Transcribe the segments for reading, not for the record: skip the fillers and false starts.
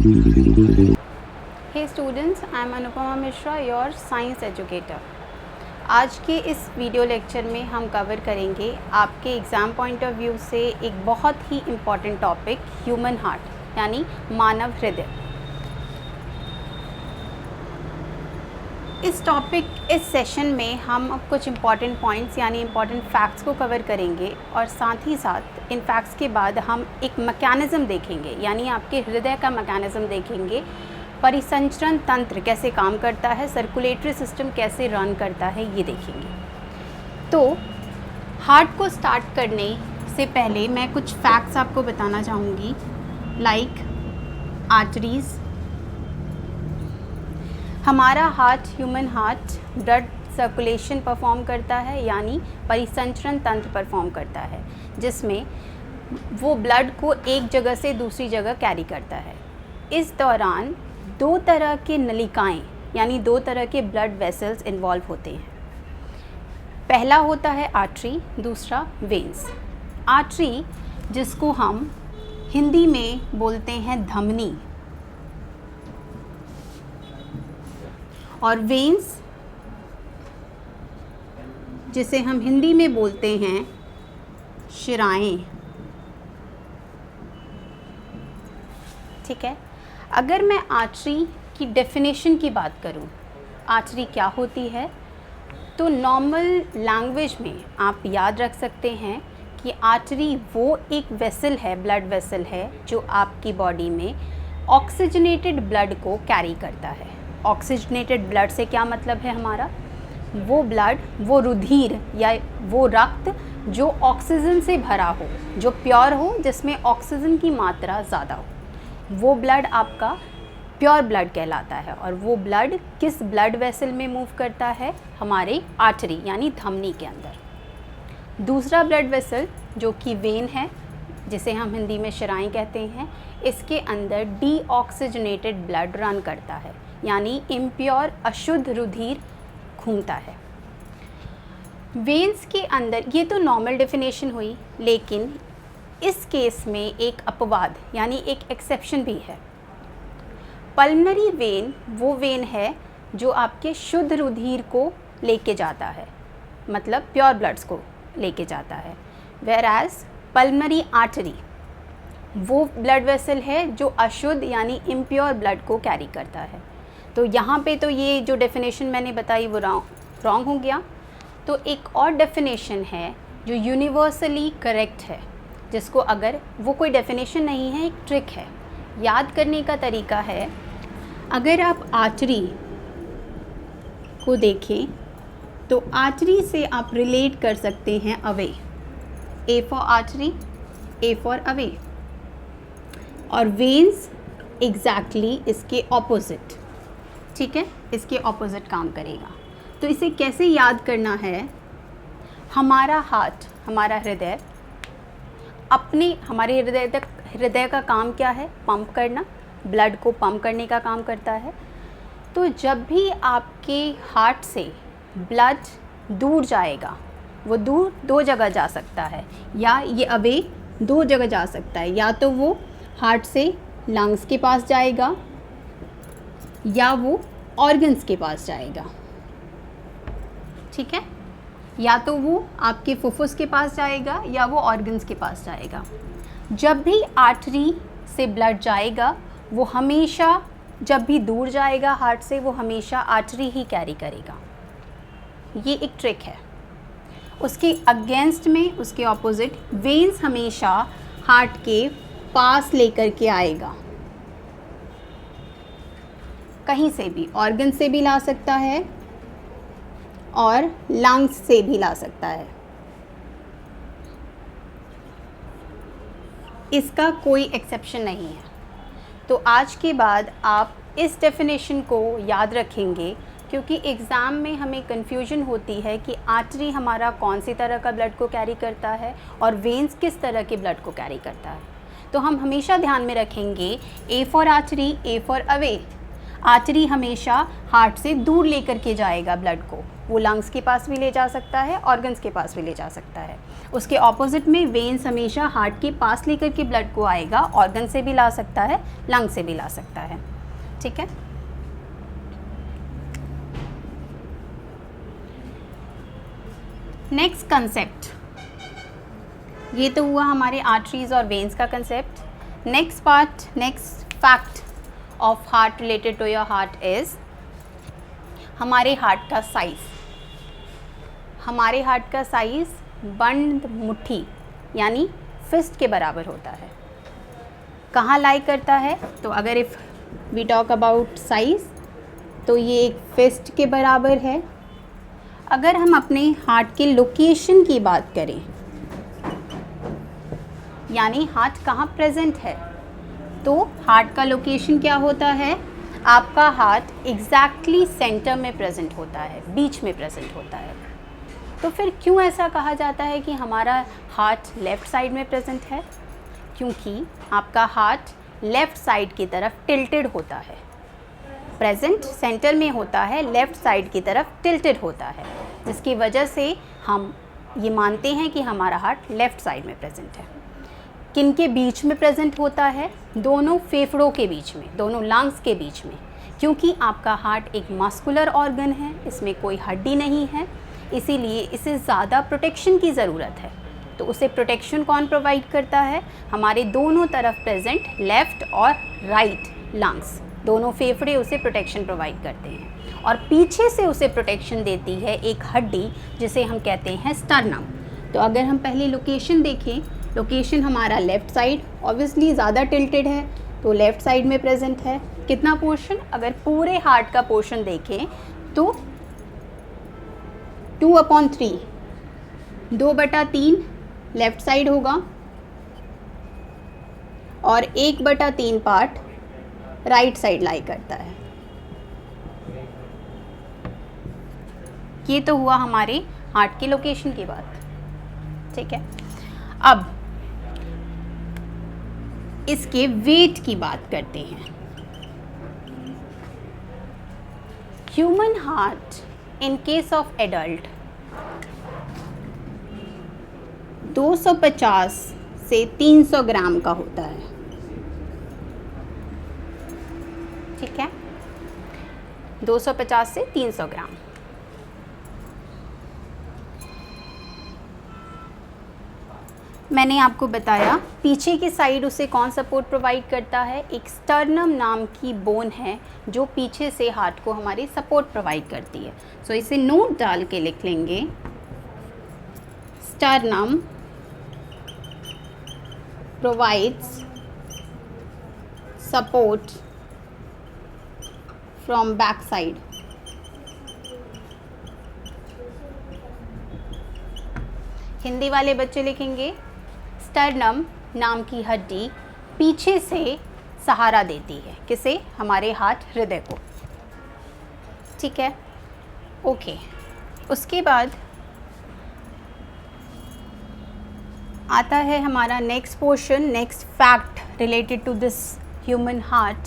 Hey students, I am Anupama Mishra, your science educator. आज के इस वीडियो लेक्चर में हम कवर करेंगे आपके एग्ज़ाम पॉइंट ऑफ व्यू से एक बहुत ही इम्पॉर्टेंट टॉपिक ह्यूमन हार्ट यानी मानव हृदय। इस सेशन में हम कुछ इम्पॉर्टेंट पॉइंट्स यानी इम्पॉर्टेंट फैक्ट्स को कवर करेंगे और साथ ही साथ इन फैक्ट्स के बाद हम एक मैकेनिज़्म देखेंगे यानी आपके हृदय का मैकेनिज़्म देखेंगे, परिसंचरण तंत्र कैसे काम करता है, सर्कुलेटरी सिस्टम कैसे रन करता है, ये देखेंगे। तो हार्ट को स्टार्ट करने से पहले मैं कुछ फैक्ट्स आपको बताना चाहूँगी, लाइक आर्टरीज़। हमारा heart, human heart blood circulation perform करता है यानी परिसंचरण तंत्र परफॉर्म करता है, जिसमें वो ब्लड को एक जगह से दूसरी जगह कैरी करता है। इस दौरान दो तरह के नलिकाएं यानी दो तरह के ब्लड वेसल्स इन्वॉल्व होते हैं। पहला होता है आर्टरी, दूसरा वेन्स। आर्टरी जिसको हम हिंदी में बोलते हैं धमनी, और वेन्स जिसे हम हिंदी में बोलते हैं शिराएं। ठीक है, अगर मैं आर्टरी की डेफिनेशन की बात करूं, आर्टरी क्या होती है, तो नॉर्मल लैंग्वेज में आप याद रख सकते हैं कि आर्टरी वो एक वेसल है, ब्लड वेसल है, जो आपकी बॉडी में ऑक्सीजनेटेड ब्लड को कैरी करता है। ऑक्सीजनेटेड ब्लड से क्या मतलब है हमारा, वो ब्लड, वो रुधिर या वो रक्त जो ऑक्सीजन से भरा हो, जो प्योर हो, जिसमें ऑक्सीजन की मात्रा ज़्यादा हो, वो ब्लड आपका प्योर ब्लड कहलाता है। और वो ब्लड किस ब्लड वेसल में मूव करता है, हमारे आर्टरी यानी धमनी के अंदर। दूसरा ब्लड वेसल जो कि वेन है, जिसे हम हिंदी में शिराएं कहते हैं, इसके अंदर डीऑक्सीजनेटेड ब्लड रन करता है यानी इम्प्योर अशुद्ध रुधिर घूमता है। वेन्स के अंदर, ये तो नॉर्मल डेफिनेशन हुई, लेकिन इस केस में एक अपवाद यानी एक एक्सेप्शन भी है। पल्मनरी वेन वो वेन है जो आपके शुद्ध रुधिर को लेके जाता है, मतलब प्योर ब्लड्स को लेके जाता है, वेयरएज पल्मनरी आर्टरी वो ब्लड वेसल है जो अशुद्ध यानी इम्प्योर ब्लड को कैरी करता है। तो यहाँ पे तो ये जो डेफिनेशन मैंने बताई वो रॉन्ग हो गया। तो एक और डेफिनेशन है जो यूनिवर्सली करेक्ट है, जिसको अगर वो कोई डेफिनेशन नहीं है, एक ट्रिक है, याद करने का तरीका है। अगर आप आर्टरी को देखें तो आर्टरी से आप रिलेट कर सकते हैं away, A for artery, A for away, और वेन्स एग्जैक्टली इसके ऑपोजिट। ठीक है, इसके ऑपोजिट काम करेगा। तो इसे कैसे याद करना है, हमारा हार्ट, हमारा हृदय हमारे हृदय का काम क्या है, पंप करना, ब्लड को पंप करने का काम करता है। तो जब भी आपके हार्ट से ब्लड दूर जाएगा, वो दूर दो जगह जा सकता है, या ये अवे दो जगह जा सकता है, या तो वो हार्ट से लंग्स के पास जाएगा या वो ऑर्गन्स के पास जाएगा। ठीक है, या तो वो आपके फुफ्फुस के पास जाएगा या वो ऑर्गन्स के पास जाएगा। जब भी आर्टरी से ब्लड जाएगा, वो हमेशा, जब भी दूर जाएगा हार्ट से, वो हमेशा आर्टरी ही कैरी करेगा। ये एक ट्रिक है। उसके अगेंस्ट में, उसके ऑपोजिट, वेन्स हमेशा हार्ट के पास लेकर के आएगा, कहीं से भी, ऑर्गन से भी ला सकता है और लंग्स से भी ला सकता है। इसका कोई एक्सेप्शन नहीं है। तो आज के बाद आप इस डेफिनेशन को याद रखेंगे, क्योंकि एग्ज़ाम में हमें कन्फ्यूजन होती है कि आर्टरी हमारा कौन सी तरह का ब्लड को कैरी करता है और वेन्स किस तरह के ब्लड को कैरी करता है। तो हम हमेशा ध्यान में रखेंगे, A for artery, A for away. Artery हमेशा हार्ट से दूर लेकर के जाएगा ब्लड को, वो लंग्स के पास भी ले जा सकता है, ऑर्गन्स के पास भी ले जा सकता है। उसके ऑपोजिट में वेन्स हमेशा हार्ट के पास लेकर के ब्लड को आएगा, ऑर्गन से भी ला सकता है, लंग से भी ला सकता है। ठीक है। नेक्स्ट कंसेप्ट, ये तो हुआ हमारे आर्टरीज और वेन्स का concept. Next part, next fact of heart related to your heart is हमारे हार्ट का साइज़। हमारे हार्ट का साइज़ बंद मुट्ठी यानी फिस्ट के बराबर होता है। कहाँ लाई करता है? तो अगर if we talk about size तो ये एक फिस्ट के बराबर है। अगर हम अपने हार्ट के लोकेशन की बात करें, यानी हार्ट कहाँ प्रेजेंट है, तो हार्ट का लोकेशन क्या होता है? आपका हार्ट एग्जैक्टली सेंटर में प्रेजेंट होता है, बीच में प्रेजेंट होता है। तो फिर क्यों ऐसा कहा जाता है कि हमारा हार्ट लेफ़्ट साइड में प्रेजेंट है? क्योंकि आपका हार्ट लेफ़्ट साइड की तरफ टिल्टेड होता है, प्रेजेंट सेंटर में होता है, लेफ़्ट साइड की तरफ टिल्टेड होता है, जिसकी वजह से हम ये मानते हैं कि हमारा हार्ट लेफ़्ट साइड में प्रेजेंट है। किन के बीच में प्रेजेंट होता है? दोनों फेफड़ों के बीच में, दोनों लंग्स के बीच में, क्योंकि आपका हार्ट एक मस्कुलर ऑर्गन है, इसमें कोई हड्डी नहीं है, इसीलिए इसे ज़्यादा प्रोटेक्शन की ज़रूरत है। तो उसे प्रोटेक्शन कौन प्रोवाइड करता है? हमारे दोनों तरफ प्रेजेंट लेफ़्ट और राइट लंग्स, दोनों फेफड़े उसे प्रोटेक्शन प्रोवाइड करते हैं। और पीछे से उसे प्रोटेक्शन देती है एक हड्डी जिसे हम कहते हैं स्टर्नम। तो अगर हम पहले लोकेशन देखें, लोकेशन हमारा लेफ़्ट साइड ऑब्वियसली ज़्यादा टिल्टेड है, तो लेफ़्ट साइड में प्रेजेंट है। कितना पोर्शन? अगर पूरे हार्ट का पोर्शन देखें तो 2/3, 2/3 लेफ़्ट साइड होगा और 1/3 पार्ट राइट साइड लाई करता है। ये तो हुआ हमारे हार्ट की लोकेशन की बात। ठीक है। अब इसके वेट की बात करते हैं। Human heart in case of adult 250 से 300 ग्राम का होता है। ठीक है, 250 से 300 ग्राम। मैंने आपको बताया पीछे की साइड उसे कौन सपोर्ट प्रोवाइड करता है? एक स्टर्नम नाम की बोन है जो पीछे से हार्ट को हमारी सपोर्ट प्रोवाइड करती है। सो इसे नोट डाल के लिख लेंगे, sternum provides support from back side. Hindi वाले बच्चे लिखेंगे स्टर्नम नाम की हड्डी पीछे से सहारा देती है, किसे? हमारे हार्ट हृदय को। ठीक है, ओके। उसके बाद आता है हमारा next portion, next fact related to this human heart.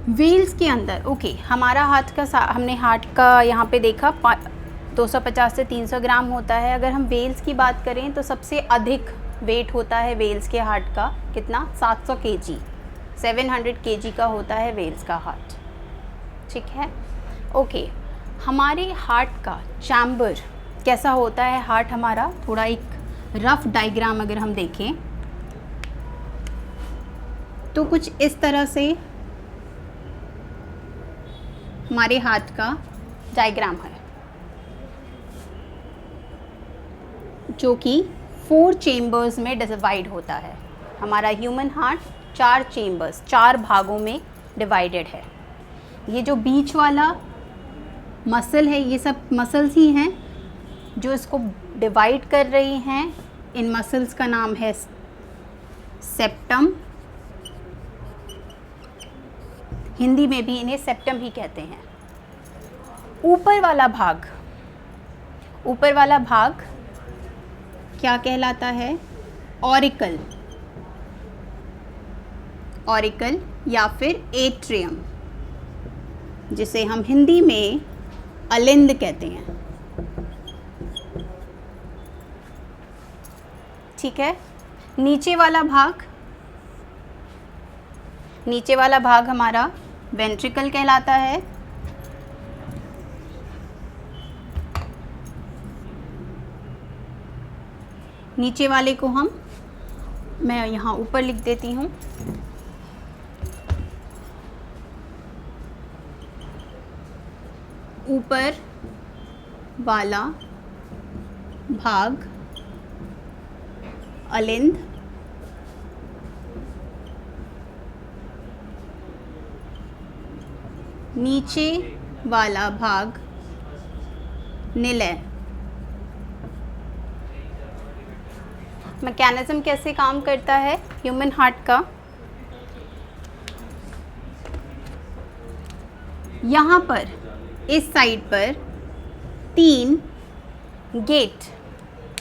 व्हील्स के अंदर, ओके, हमारा हार्ट का हमने हार्ट का यहाँ पे देखा 250 से 300 ग्राम होता है। अगर हम वेल्स की बात करें तो सबसे अधिक वेट होता है वेल्स के हार्ट का, कितना? 700 kg, 700 kg का होता है वेल्स का हार्ट। ठीक है, ओके। हमारे हार्ट का चैम्बर कैसा होता है? हार्ट हमारा थोड़ा एक रफ डायग्राम अगर हम देखें तो कुछ इस तरह से हमारे हार्ट का डायग्राम है, जो कि 4 चेम्बर्स में डिवाइड होता है। हमारा ह्यूमन हार्ट 4 चेम्बर्स, 4 भागों में डिवाइडेड है। ये जो बीच वाला मसल है, ये सब मसल्स ही हैं जो इसको डिवाइड कर रही हैं। इन मसल्स का नाम है सेप्टम, हिंदी में भी इन्हें सेप्टम ही कहते हैं। ऊपर वाला भाग क्या कहलाता है? ऑरिकल या फिर एट्रियम। जिसे हम हिंदी में अलिंद कहते हैं। ठीक है, नीचे वाला भाग हमारा वेंट्रिकल कहलाता है। नीचे वाले को मैं यहाँ ऊपर लिख देती हूँ। ऊपर वाला भाग अलिंद, नीचे वाला भाग निलय। मैकेनिज्म कैसे काम करता है ह्यूमन हार्ट का? यहाँ पर इस साइड पर 3 गेट,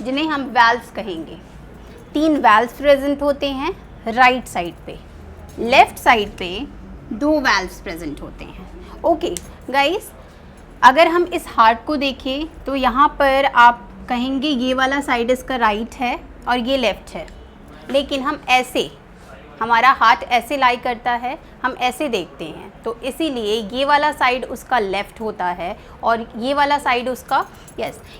जिन्हें हम वैल्व्स कहेंगे, 3 वैल्व्स प्रेजेंट होते हैं राइट साइड पे। लेफ्ट साइड पे 2 वैल्व्स प्रेजेंट होते हैं। ओके गाइस, अगर हम इस हार्ट को देखें तो यहाँ पर आप कहेंगे ये वाला साइड इसका राइट है और ये लेफ़्ट है, लेकिन हम ऐसे, हमारा हार्ट ऐसे लाई करता है, हम ऐसे देखते हैं, तो इसीलिए ये वाला साइड उसका लेफ़्ट होता है और ये वाला साइड उसका,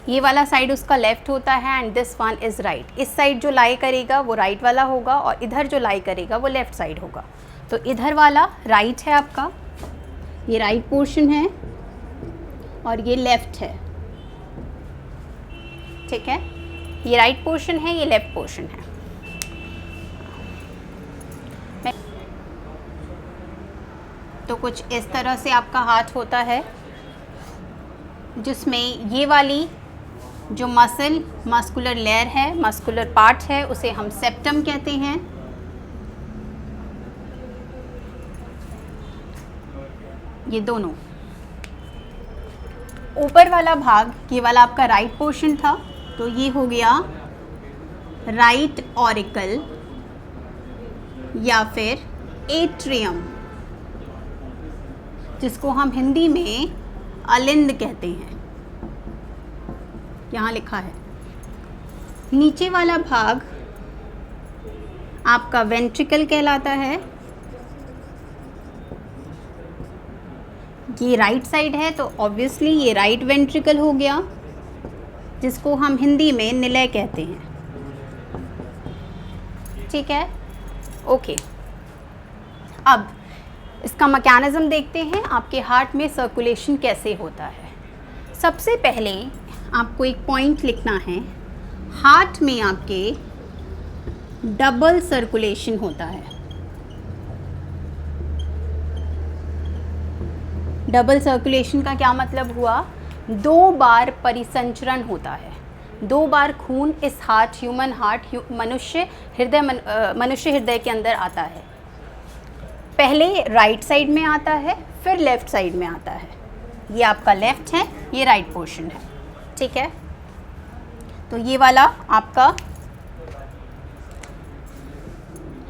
ये वाला साइड उसका लेफ़्ट होता है and this one is right. इस साइड जो लाई करेगा वो राइट वाला होगा और इधर जो लाई करेगा वो लेफ़्ट साइड होगा। तो इधर वाला राइट है आपका, ये राइट पोर्शन है और ये लेफ़्ट है। ठीक है, ये राइट पोर्शन है, ये लेफ़्ट पोर्शन है। तो कुछ इस तरह से आपका हार्ट होता है, जिसमें ये वाली जो मस्कुलर लेयर है, मस्कुलर पार्ट है, उसे हम सेप्टम कहते हैं। ये दोनों ऊपर वाला भाग, ये वाला आपका राइट पोर्शन था, तो ये हो गया राइट ऑरिकल या फिर एट्रियम, जिसको हम हिंदी में अलिंद कहते हैं। यहाँ लिखा है। नीचे वाला भाग आपका वेंट्रिकल कहलाता है। ये राइट साइड है तो ऑब्वियसली ये राइट वेंट्रिकल हो गया, जिसको हम हिंदी में निलय कहते हैं। ठीक है, ओके। अब इसका मैकेनिज्म देखते हैं, आपके हार्ट में सर्कुलेशन कैसे होता है। सबसे पहले आपको एक पॉइंट लिखना है, हार्ट में आपके डबल सर्कुलेशन होता है। डबल सर्कुलेशन का क्या मतलब हुआ? 2 बार परिसंचरण होता है, 2 बार खून इस हार्ट, ह्यूमन हार्ट, मनुष्य हृदय के अंदर आता है। पहले राइट साइड में आता है, फिर लेफ़्ट साइड में आता है। ये आपका लेफ़्ट है, ये राइट पोर्शन है। ठीक है, तो ये वाला आपका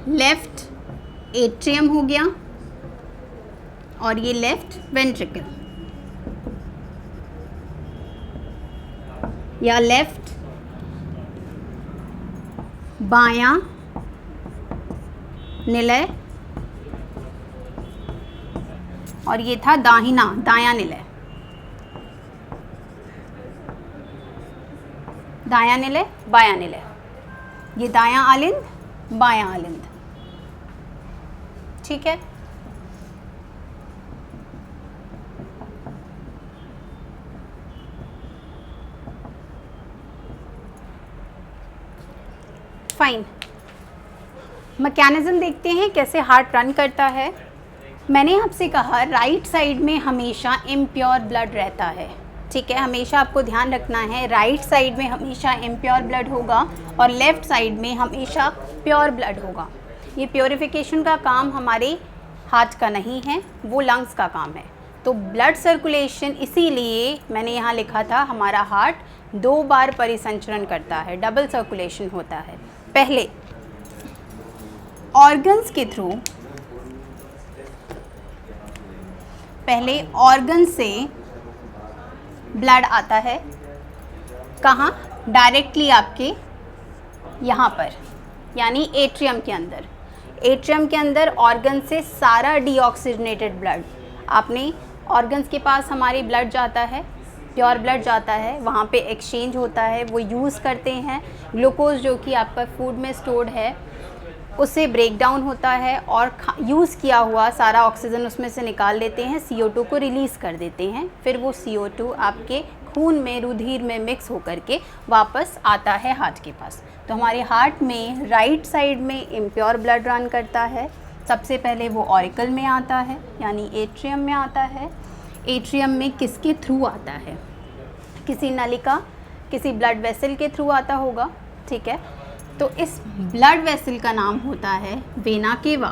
लेफ़्ट एट्रियम हो गया और ये लेफ़्ट वेंट्रिकल या लेफ़्ट बायां निलय, और ये था दायां निलय। दायां निलय, बायां निलय, ये दायां अलिंद, बायां अलिंद। ठीक है, फाइन। मैकेनिज्म देखते हैं कैसे हार्ट रन करता है। मैंने आपसे कहा राइट साइड में हमेशा इम्प्योर ब्लड रहता है। ठीक है, हमेशा आपको ध्यान रखना है, राइट साइड में हमेशा इम्प्योर ब्लड होगा और लेफ़्ट साइड में हमेशा प्योर ब्लड होगा। ये प्योरिफिकेशन का काम हमारे हार्ट का नहीं है, वो लंग्स का काम है। तो ब्लड सर्कुलेशन, इसीलिए मैंने यहाँ लिखा था हमारा हार्ट 2 बार परिसंचरण करता है, डबल सर्कुलेशन होता है। पहले ऑर्गन्स के थ्रू पहले ऑर्गन से ब्लड आता है, कहाँ? डायरेक्टली आपके यहाँ पर, यानी एट्रियम के अंदर। एट्रियम के अंदर ऑर्गन से सारा डीऑक्सीजनेटेड ब्लड, आपने ऑर्गन्स के पास हमारे ब्लड जाता है, प्योर ब्लड जाता है, वहाँ पे एक्सचेंज होता है, वो यूज़ करते हैं। ग्लूकोज जो कि आपका फूड में स्टोर्ड है उससे ब्रेक डाउन होता है और यूज़ किया हुआ सारा ऑक्सीजन उसमें से निकाल लेते हैं, CO2 को रिलीज़ कर देते हैं। फिर वो CO2 आपके खून में, रुधिर में मिक्स होकर के वापस आता है हार्ट के पास। तो हमारे हार्ट में राइट साइड में इम्प्योर ब्लड रन करता है। सबसे पहले वो ऑरिकल में आता है, यानी एट्रियम में आता है। एट्रियम में किसके थ्रू आता है? किसी नलिका, किसी ब्लड वेसल के थ्रू आता होगा, ठीक है। तो इस ब्लड वेसल का नाम होता है वेना केवा,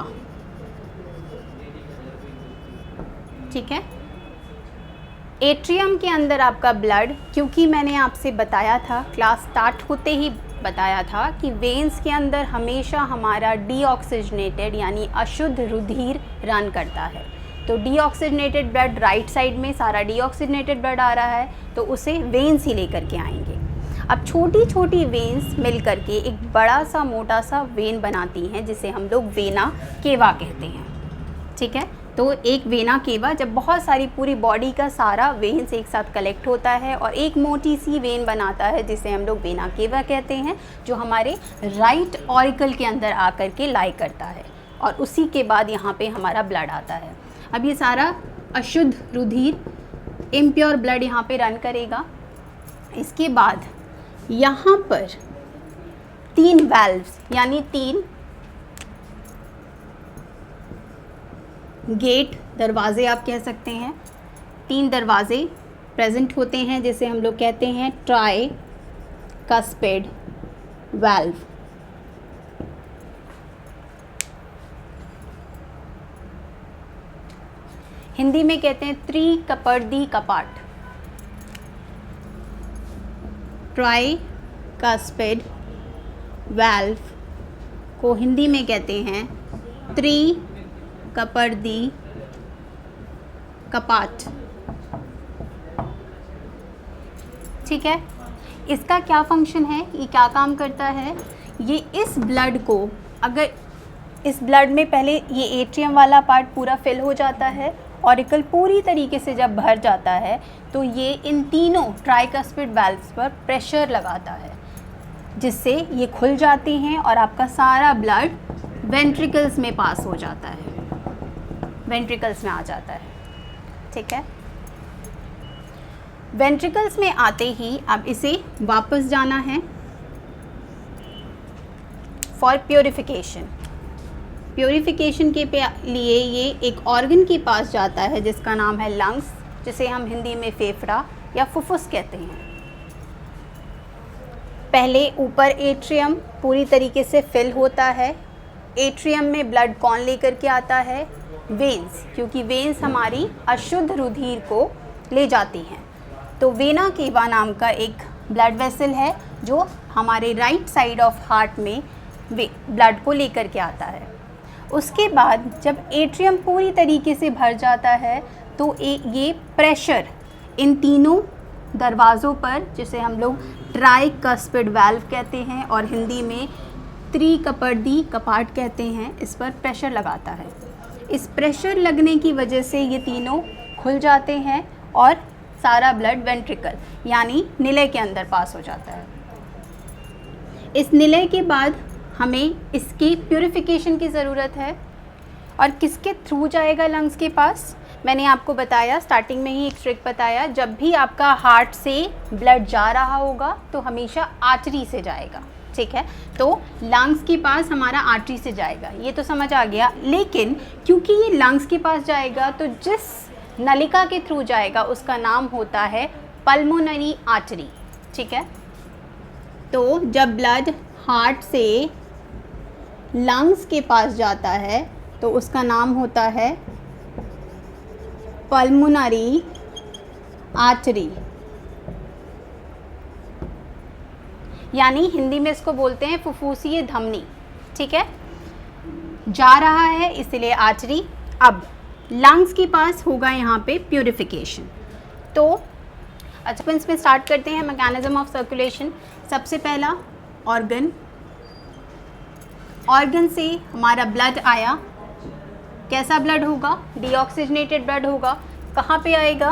ठीक है। एट्रियम के अंदर आपका ब्लड, क्योंकि मैंने आपसे बताया था, क्लास स्टार्ट होते ही बताया था कि वेन्स के अंदर हमेशा हमारा डीऑक्सीजनेटेड यानी अशुद्ध रुधिर रन करता है। तो डीऑक्सीजनेटेड ब्लड राइट साइड में सारा डीऑक्सीजनेटेड ब्लड आ रहा है, तो उसे वेन्स ही लेकर के आएंगे। अब छोटी छोटी वेन्स मिल करके एक बड़ा सा मोटा सा वेन बनाती हैं, जिसे हम लोग वेना केवा कहते हैं, ठीक है। तो एक वेना केवा, जब बहुत सारी पूरी बॉडी का सारा वेन्स एक साथ कलेक्ट होता है और एक मोटी सी वेन बनाता है, जिसे हम लोग वेना केवा कहते हैं, जो हमारे राइट ऑरिकल के अंदर आकर के लाई करता है, और उसी के बाद यहाँ पे हमारा ब्लड आता है। अब ये सारा अशुद्ध रुधिर, इम्प्योर ब्लड यहाँ पे रन करेगा। इसके बाद यहाँ पर 3 वाल्व्स यानी 3 गेट, दरवाजे आप कह सकते हैं, 3 दरवाजे प्रेजेंट होते हैं, जिसे हम लोग कहते हैं ट्राई कस्पिड वाल्व। हिंदी में कहते हैं त्रिकपर्दी कपाट। ट्राई कस्पिड वाल्व को हिंदी में कहते हैं त्रिकपर्दी कपाट, ठीक है। इसका क्या फंक्शन है, ये क्या काम करता है? ये इस ब्लड को, अगर इस ब्लड में पहले ये एट्रियम वाला पार्ट पूरा फिल हो जाता है, ऑरिकल पूरी तरीके से जब भर जाता है, तो ये इन तीनों ट्राइकस्पिड वाल्व्स पर प्रेशर लगाता है, जिससे ये खुल जाती हैं और आपका सारा ब्लड वेंट्रिकल्स में पास हो जाता है, वेंट्रिकल्स में आ जाता है, ठीक है। वेंट्रिकल्स में आते ही अब इसे वापस जाना है फॉर प्योरिफिकेशन। प्योरिफिकेशन के लिए ये एक ऑर्गन के पास जाता है जिसका नाम है लंग्स, जिसे हम हिंदी में फेफड़ा या फुफ्फुस कहते हैं। पहले ऊपर एट्रियम पूरी तरीके से फिल होता है। एट्रियम में ब्लड कौन लेकर के आता है? वेन्स, क्योंकि वेन्स हमारी अशुद्ध रुधिर को ले जाती हैं। तो वेना केवा नाम का एक ब्लड वेसल है जो हमारे राइट साइड ऑफ हार्ट में ब्लड को लेकर के आता है। उसके बाद जब एट्रियम पूरी तरीके से भर जाता है, तो ये प्रेशर इन तीनों दरवाज़ों पर, जिसे हम लोग ट्राइकस्पिड वाल्व कहते हैं और हिंदी में त्रिकपर्दी कपाट कहते हैं, इस पर प्रेशर लगाता है। इस प्रेशर लगने की वजह से ये तीनों खुल जाते हैं और सारा ब्लड वेंट्रिकल यानी निलय के अंदर पास हो जाता है। इस निलय के बाद हमें इसकी प्यूरिफिकेशन की ज़रूरत है। और किसके थ्रू जाएगा लंग्स के पास? मैंने आपको बताया, स्टार्टिंग में ही एक ट्रिक बताया, जब भी आपका हार्ट से ब्लड जा रहा होगा तो हमेशा आर्टरी से जाएगा, ठीक है। तो लंग्स के पास हमारा आर्टरी से जाएगा, ये तो समझ आ गया। लेकिन क्योंकि ये लंग्स के पास जाएगा, तो जिस नलिका के थ्रू जाएगा उसका नाम होता है पल्मोनरी आर्टरी, ठीक है। तो जब ब्लड हार्ट से लंग्स के पास जाता है तो उसका नाम होता है पल्मोनरी आर्टरी, यानी हिंदी में इसको बोलते हैं फुफ्फुसीय धमनी, ठीक है। जा रहा है इसलिए आर्टरी। अब लंग्स के पास होगा यहाँ पे प्यूरिफिकेशन। तो अच्छा, इसमें स्टार्ट करते हैं मैकेनिज्म ऑफ सर्कुलेशन। सबसे पहला ऑर्गन से हमारा ब्लड आया, कैसा ब्लड होगा? डीऑक्सीजनेटेड ब्लड होगा। कहाँ पे आएगा?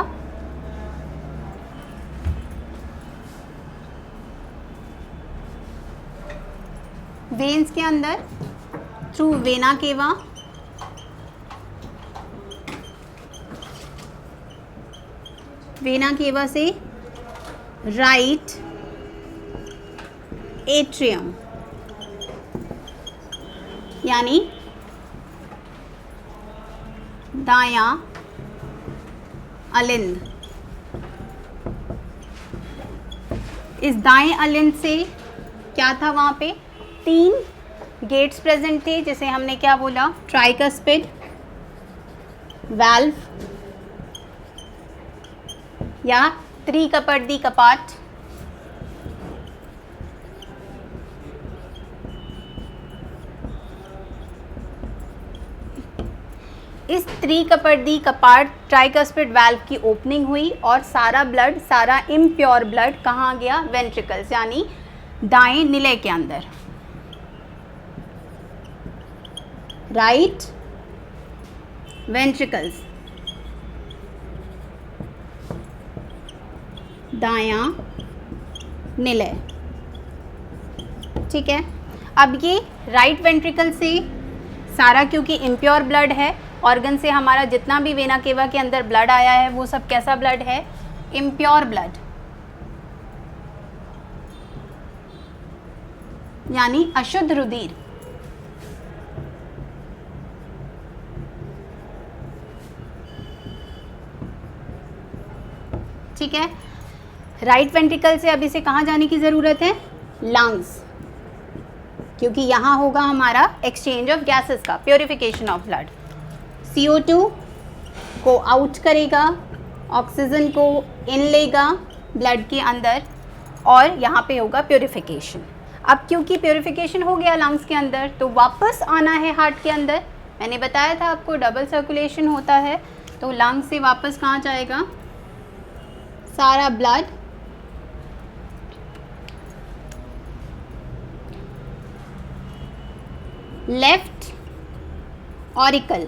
वेन्स के अंदर, through vena cava. Vena cava से राइट एट्रियम, यानी दायां अलिंद। इस दाएं अलिंद से क्या था? वहाँ पे 3 गेट्स प्रेजेंट थे, जिसे हमने क्या बोला? ट्राइकस्पिड वाल्व या त्रिकपर्दी कपाट। इस त्रिकपर्दी कपाट ट्राइकस्पिड वाल्व की ओपनिंग हुई और सारा ब्लड, सारा इम्प्योर ब्लड कहाँ गया? वेंट्रिकल्स, यानी दाएं निलय के अंदर, राइट वेंट्रिकल्स, दायां निलय। ठीक है। अब ये राइट वेंट्रिकल से सारा, क्योंकि इम्प्योर ब्लड है, ऑर्गन से हमारा जितना भी वेना केवा के अंदर ब्लड आया है वो सब कैसा ब्लड है? इम्प्योर ब्लड, यानी अशुद्ध रुधिर। ठीक है। राइट वेंट्रिकल से अब इसे कहाँ जाने की ज़रूरत है? लंग्स, क्योंकि यहाँ होगा हमारा एक्सचेंज ऑफ गैसेस का, प्योरिफिकेशन ऑफ ब्लड। CO2 को आउट करेगा, ऑक्सीजन को इन लेगा ब्लड के अंदर, और यहाँ पे होगा प्योरिफिकेशन। अब क्योंकि प्योरिफिकेशन हो गया लंग्स के अंदर, तो वापस आना है हार्ट के अंदर। मैंने बताया था आपको डबल सर्कुलेशन होता है, तो लंग्स से वापस कहाँ जाएगा? सारा ब्लड लेफ्ट ऑरिकल,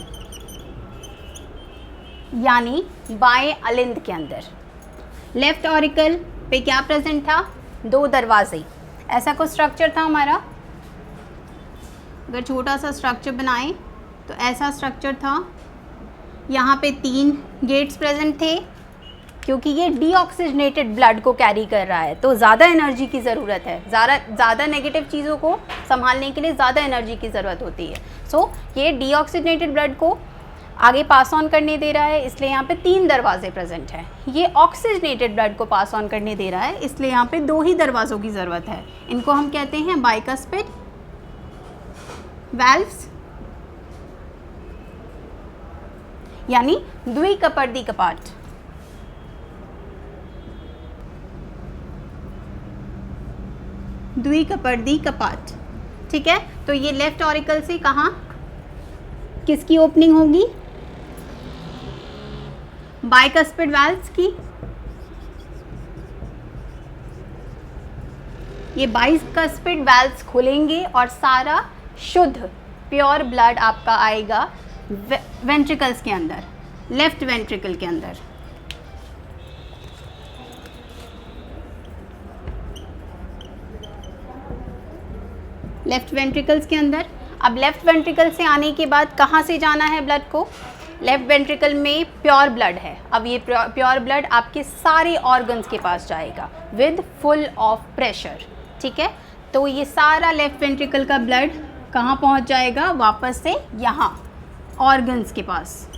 यानी बाएं अलिंद के अंदर। लेफ्ट ऑरिकल पे क्या प्रेजेंट था? 2 दरवाजे। ऐसा कुछ स्ट्रक्चर था हमारा, अगर छोटा सा स्ट्रक्चर बनाए तो ऐसा स्ट्रक्चर था। यहाँ पे 3 गेट्स प्रेजेंट थे, क्योंकि ये डीऑक्सीजनेटेड ब्लड को कैरी कर रहा है, तो ज़्यादा एनर्जी की ज़रूरत है। ज़्यादा नेगेटिव चीज़ों को संभालने के लिए ज़्यादा एनर्जी की ज़रूरत होती है। सो ये डीऑक्सीजनेटेड ब्लड को आगे पास ऑन करने दे रहा है, इसलिए यहाँ पे 3 दरवाजे प्रेजेंट हैं। ये ऑक्सीजनेटेड ब्लड को पास ऑन करने दे रहा है, इसलिए यहाँ पे 2 ही दरवाज़ों की ज़रूरत है। इनको हम कहते हैं बाइकस्पिड वाल्व्स, यानी द्विकपर्दी कपाट। द्विकपर्दी कपाट। ठीक है। तो ये लेफ्ट ऑरिकल से कहाँ, किसकी ओपनिंग होगी? बाइकस्पिड वाल्व्स की। ये बाइकस्पिड वाल्व्स खुलेंगे और सारा शुद्ध प्योर ब्लड आपका आएगा वेंट्रिकल्स के अंदर, लेफ्ट वेंट्रिकल के अंदर। लेफ्ट वेंट्रिकल्स के अंदर। अब लेफ्ट वेंट्रिकल से आने के बाद कहाँ से जाना है ब्लड को? लेफ्ट वेंट्रिकल में प्योर ब्लड है। अब ये प्योर ब्लड आपके सारे ऑर्गन्स के पास जाएगा विद फुल ऑफ प्रेशर। ठीक है। तो ये सारा लेफ्ट वेंट्रिकल का ब्लड कहाँ पहुँच जाएगा? वापस से यहाँ ऑर्गन्स के पास।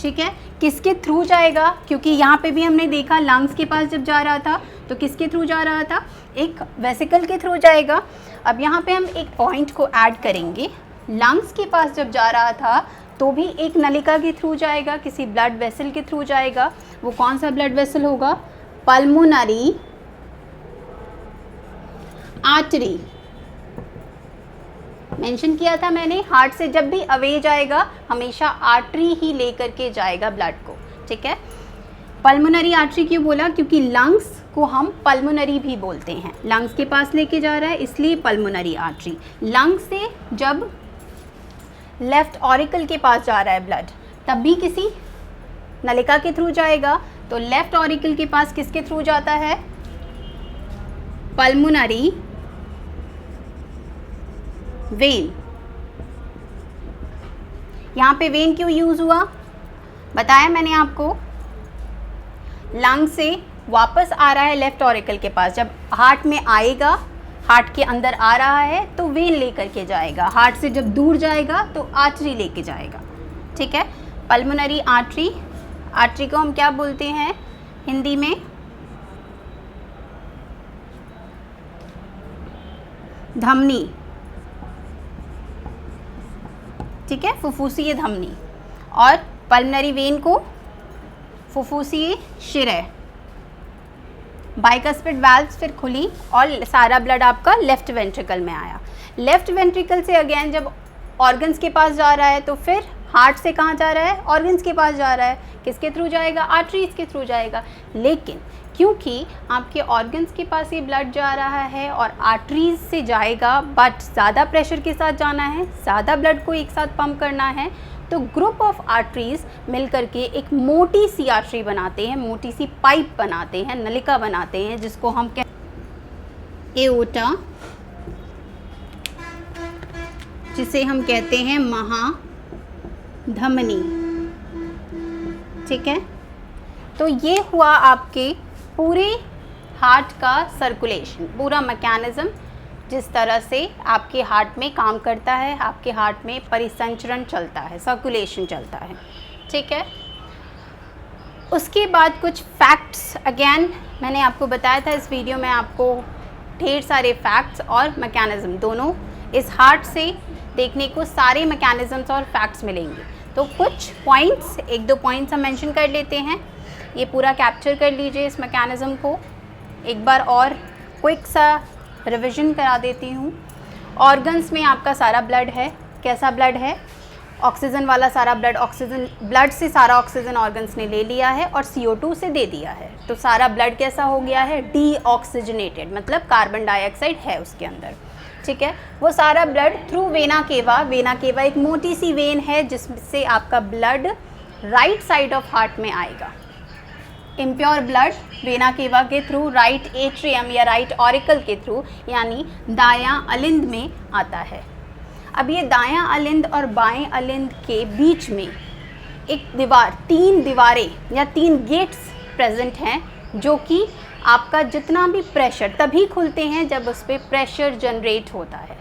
ठीक है। किसके थ्रू जाएगा? क्योंकि यहाँ पे भी हमने देखा लंग्स के पास जब जा रहा था तो किसके थ्रू जा रहा था? एक वेसिकल के थ्रू जाएगा। अब यहाँ पे हम एक पॉइंट को ऐड करेंगे। लंग्स के पास जब जा रहा था तो भी एक नलिका के थ्रू जाएगा, किसी ब्लड वेसल के थ्रू जाएगा। वो कौन सा ब्लड वेसल होगा? पल्मोनरी आर्टरी, मेंशन किया था मैंने, हार्ट से जब भी अवे जाएगा हमेशा आर्टरी ही लेकर के जाएगा ब्लड को, ठीक है। पल्मोनरी आर्टरी क्यों बोला, क्योंकि लंग्स को हम पल्मोनरी भी बोलते हैं, लंग्स के पास लेके जा रहा है इसलिए पल्मोनरी आर्टरी। लंग्स से जब लेफ्ट ऑरिकल के पास जा रहा है ब्लड, तब भी किसी नलिका के थ्रू जाएगा, तो लेफ्ट ऑरिकल के पास किसके थ्रू जाता है, पल्मोनरी वेन। यहाँ पे वेन क्यों यूज हुआ, बताया मैंने आपको, लंग से वापस आ रहा है लेफ्ट ऑरिकल के पास, जब हार्ट में आएगा, हार्ट के अंदर आ रहा है तो वेन लेकर के जाएगा, हार्ट से जब दूर जाएगा तो आर्टरी लेके जाएगा, ठीक है। पल्मोनरी आर्टरी, आर्टरी को हम क्या बोलते हैं हिंदी में, धमनी, ठीक है, फुफ्फुसीय धमनी। और पल्मोनरी वेन को फुफ्फुसीय शिरा। बाइकस्पिड वाल्व्स फिर खुली और सारा ब्लड आपका लेफ्ट वेंट्रिकल में आया। लेफ्ट वेंट्रिकल से अगेन जब ऑर्गन्स के पास जा रहा है तो फिर हार्ट से कहाँ जा रहा है, ऑर्गन्स के पास जा रहा है, किसके थ्रू जाएगा, आर्टरीज के थ्रू जाएगा। लेकिन क्योंकि आपके ऑर्गन्स के पास ये ब्लड जा रहा है और आर्टरीज से जाएगा, बट ज़्यादा प्रेशर के साथ जाना है, ज़्यादा ब्लड को एक साथ पंप करना है, तो ग्रुप ऑफ आर्टरीज मिलकर के एक मोटी सी आर्टरी बनाते हैं, मोटी सी पाइप बनाते हैं, नलिका बनाते हैं, जिसको हम एओर्टा, जिसे हम कहते हैं महाधमनी, ठीक है। तो ये हुआ आपके पूरे हार्ट का सर्कुलेशन, पूरा मैकेनिज़्म जिस तरह से आपके हार्ट में काम करता है, आपके हार्ट में परिसंचरण चलता है, सर्कुलेशन चलता है, ठीक है। उसके बाद कुछ फैक्ट्स, अगेन मैंने आपको बताया था इस वीडियो में, आपको ढेर सारे फैक्ट्स और मैकेनिज़्म दोनों इस हार्ट से देखने को सारे मैकेनिज़म्स और फैक्ट्स मिलेंगे। तो कुछ पॉइंट्स, एक दो पॉइंट्स हम मेंशन कर लेते हैं, ये पूरा कैप्चर कर लीजिए इस मैकेनिज़्म को। एक बार और क्विक सा रिवीजन करा देती हूँ। ऑर्गन्स में आपका सारा ब्लड है, कैसा ब्लड है, ऑक्सीजन वाला सारा ब्लड, ऑक्सीजन ब्लड से सारा ऑक्सीजन ऑर्गन्स ने ले लिया है और CO2 से दे दिया है, तो सारा ब्लड कैसा हो गया है, डीऑक्सीजनेटेड, मतलब कार्बन डाइऑक्साइड है उसके अंदर, ठीक है। वो सारा blood through vena cava, vena cava एक मोटी सी वेन है जिससे आपका blood right side of heart में आएगा। इम्प्योर ब्लड वेना केवा के थ्रू राइट एट्रियम या राइट ऑरिकल के थ्रू, यानी दायां अलिंद में आता है। अब ये दायां अलिंद और बाएं अलिंद के बीच में एक दीवार, 3 दीवारें या 3 गेट्स प्रेजेंट हैं, जो कि आपका जितना भी प्रेशर तभी खुलते हैं जब उस पर प्रेशर जनरेट होता है।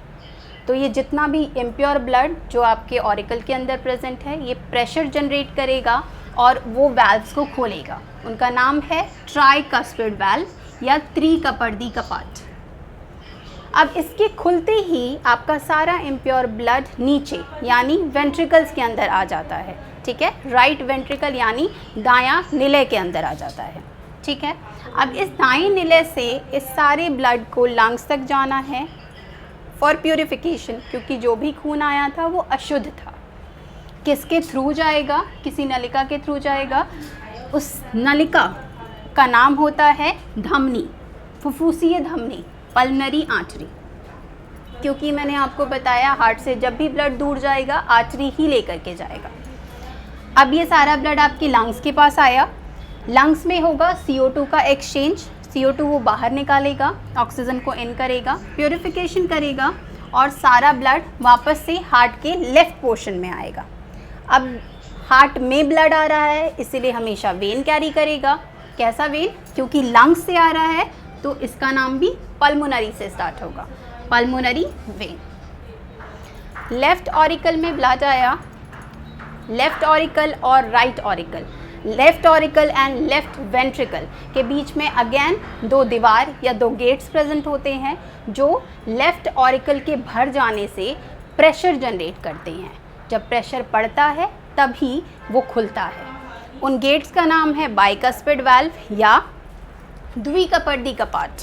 तो ये जितना भी इम्प्योर ब्लड जो आपके ऑरिकल के अंदर प्रेजेंट है, ये प्रेशर जनरेट करेगा और वो वाल्व्स को खोलेगा। उनका नाम है ट्राइकस्पिड वाल्व या त्रिकपर्दी कपाट। अब इसके खुलते ही आपका सारा इम्प्योर ब्लड नीचे यानी वेंट्रिकल्स के अंदर आ जाता है, ठीक है, राइट वेंट्रिकल यानी दायां निलय के अंदर आ जाता है, ठीक है। अब इस दाएं निलय से इस सारे ब्लड को लंग्स तक जाना है फॉर प्यूरिफिकेशन, क्योंकि जो भी खून आया था वो अशुद्ध था। किसके थ्रू जाएगा, किसी नलिका के थ्रू जाएगा, उस नलिका का नाम होता है धमनी, फुफ्फुसीय धमनी, पल्मोनरी आर्टरी। क्योंकि मैंने आपको बताया हार्ट से जब भी ब्लड दूर जाएगा आर्टरी ही लेकर के जाएगा। अब ये सारा ब्लड आपके लंग्स के पास आया, लंग्स में होगा CO2 का एक्सचेंज, CO2 वो बाहर निकालेगा, ऑक्सीजन को इन करेगा, प्योरिफिकेशन करेगा और सारा ब्लड वापस से हार्ट के लेफ़्ट पोर्शन में आएगा। अब हार्ट में ब्लड आ रहा है इसीलिए हमेशा वेन कैरी करेगा। कैसा वेन, क्योंकि लंग्स से आ रहा है तो इसका नाम भी पल्मोनरी से स्टार्ट होगा, पल्मोनरी वेन। लेफ़्ट ऑरिकल में ब्लड आया, लेफ़्ट ऑरिकल और right auricle, left auricle and left ventricle के बीच में अगेन 2 दीवार या 2 गेट्स प्रेजेंट होते हैं जो लेफ़्ट ऑरिकल के भर जाने से प्रेशर जनरेट करते हैं। जब प्रेशर पड़ता है तभी वो खुलता है। उन गेट्स का नाम है बाइकस्पिड वाल्व या द्विकपर्दी कपाट।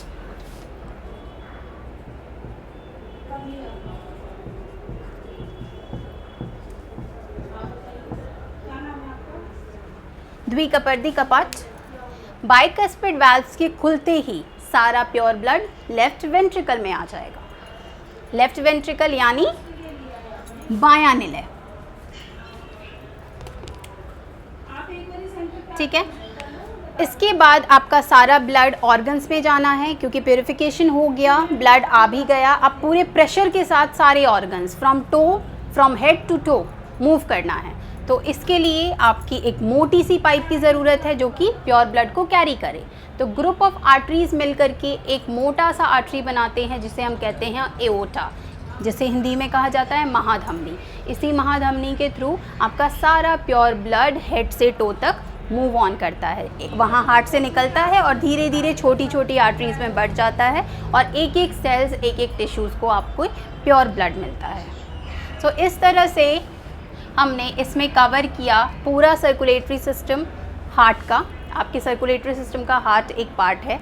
द्विकपर्दी कपाट। बाइकस्पिड वाल्व्स के खुलते ही सारा प्योर ब्लड लेफ्ट वेंट्रिकल में आ जाएगा। लेफ्ट वेंट्रिकल यानी बायां निलय, ठीक है। इसके बाद आपका सारा ब्लड ऑर्गन्स में जाना है, क्योंकि प्योरिफिकेशन हो गया, ब्लड आ भी गया। अब पूरे प्रेशर के साथ सारे organs from head to toe move करना है। तो इसके लिए आपकी एक मोटी सी पाइप की ज़रूरत है जो कि प्योर ब्लड को कैरी करे। तो ग्रुप ऑफ आर्टरीज मिलकर के एक मोटा सा आर्टरी बनाते हैं जिसे हम कहते हैं एओर्टा, जिसे हिंदी में कहा जाता है महाधमनी। इसी महाधमनी के थ्रू आपका सारा प्योर ब्लड हेड से टो तक मूव ऑन करता है। वहाँ हार्ट से निकलता है और धीरे धीरे छोटी छोटी आर्टरीज में बढ़ जाता है और एक एक सेल्स, एक एक टिश्यूज़ को आपको प्योर ब्लड मिलता है। तो इस तरह से हमने इसमें कवर किया पूरा सर्कुलेटरी सिस्टम हार्ट का। आपके सर्कुलेटरी सिस्टम का हार्ट एक पार्ट है।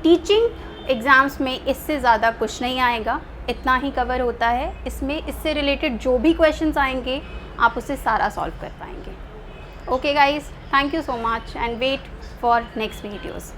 टीचिंग एग्ज़ाम्स में इससे ज़्यादा कुछ नहीं आएगा, इतना ही कवर होता है। इसमें इससे रिलेटेड जो भी क्वेश्चंस आएंगे आप उसे सारा सॉल्व कर पाएंगे। Okay guys, thank you so much and wait for next videos.